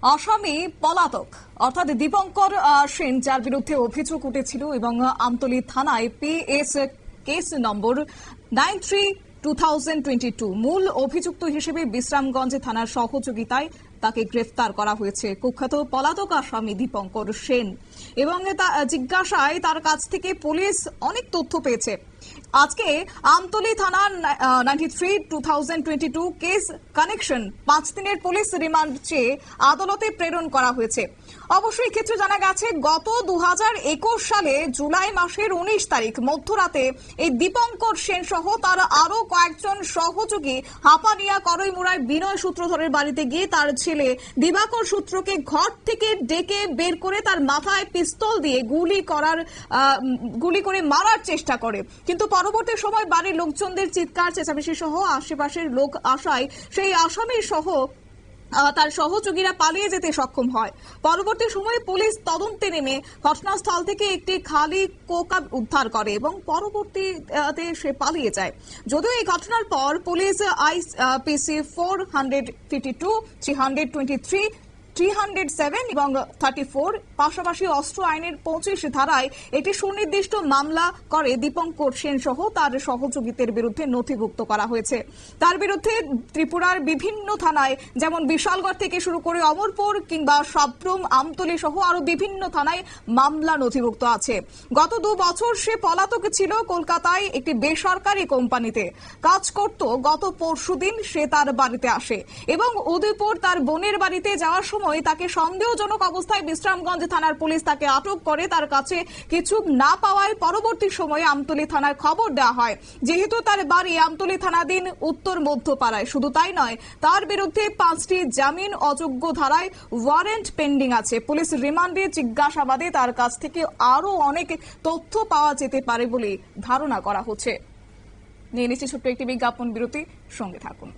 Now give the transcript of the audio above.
আসামি পলাতক অর্থাৎ দীপঙ্কর সেন, যার বিরুদ্ধে অভিযোগ উঠেছিল এবং আমতলী থানায় পিএস কেস নম্বর 93/2022 মূল অভিযুক্ত হিসেবে বিশ্রামগঞ্জ থানার সহযোগিতায় তাকে গ্রেফতার করা হয়েছে। কুখ্যাত পলাতক আসামি দীপঙ্কর সেন এবং জিজ্ঞাসায় তার কাছ থেকে পুলিশ অনেক তথ্য পেয়েছে। আজকে আমতলী থানার 93/2022 কেস কানেকশন 5 দিনের পুলিশ রিমান্ড চেয়ে আদালতে প্রেরণ করা হয়েছে। অবশ্যই ক্ষেত্রে জানা গেছে গত 2021 সালে জুলাই মাসের 19 তারিখ মধ্যরাতে এই দীপঙ্কর সেন সহ তার আরো কয়েকজন সহযোগী হাপানিয়া করইমুড়ায় বিনয় সূত্রধরের বাড়িতে গিয়ে তার ছেলে দিবাকর সূত্রকে ঘর থেকে ডেকে বের করে তার মাথায় পিস্তল দিয়ে গুলি করে মারার চেষ্টা করে, কিন্তু পরবর্তী সময় বাড়ির লোকজনদের চিৎকার চেঁচামেচি সহ আশেপাশের লোক আসায় সেই আসামি সহ তার সহযোগীরা পালিয়ে যেতে সক্ষম হয়। পরবর্তী সময়ে পুলিশ তদন্তে নেমে ঘটনাস্থল থেকে একটি খালি কোকা উদ্ধার করে এবং পরবর্তীতে সে পালিয়ে যায়। যদিও এই ঘটনার পর পুলিশ আইপিসি 452, 323, 307 এবং 34 পাশাপাশি অস্ত্র আইনের 25 ধারায় একটি সুনির্দিষ্ট মামলা করে দীপঙ্কর সেন সহ তার সহযোগীদের বিরুদ্ধে নথিভুক্ত করা হয়েছে। তার বিরুদ্ধে ত্রিপুরার বিভিন্ন থানায় যেমন বিশালগড় থেকে শুরু করে অমরপুর কিংবা সাব্রুম, আমতলী সহ আরো বিভিন্ন থানায় মামলা নথিভুক্ত আছে। গত 2 বছর সে পলাতক ছিল। কলকাতায় একটি বেসরকারি কোম্পানিতে কাজ করত। গত পরশুদিন সে তার বাড়িতে আসে এবং উদয়পুর তার বোনের বাড়িতে যাওয়ার সময় তাকে সন্দেহজনক অবস্থায় বিশ্রামগঞ্জ থানার পুলিশ তাকে আটক করে। তার কাছে কিছু না পাওয়ায় পরবর্তী সময়ে আমতলী থানার খবর দেওয়া হয়। যেহেতু তার বাড়ি আমতলী থানাধীন উত্তর মধ্যপাড়ায়, শুধু তাই নয়, তার বিরুদ্ধে 5টি জামিন অযোগ্য ধারায় ওয়ারেন্ট পেন্ডিং আছে। পুলিশ রিমান্ডে জিজ্ঞাসাবাদে তার কাছ থেকে আরো অনেক তথ্য পাওয়া যেতে পারে বলে ধারণা করা হচ্ছে। নিয়ে নিচ্ছি ছোট্ট একটি বিজ্ঞাপন বিরতি, সঙ্গে থাকুন।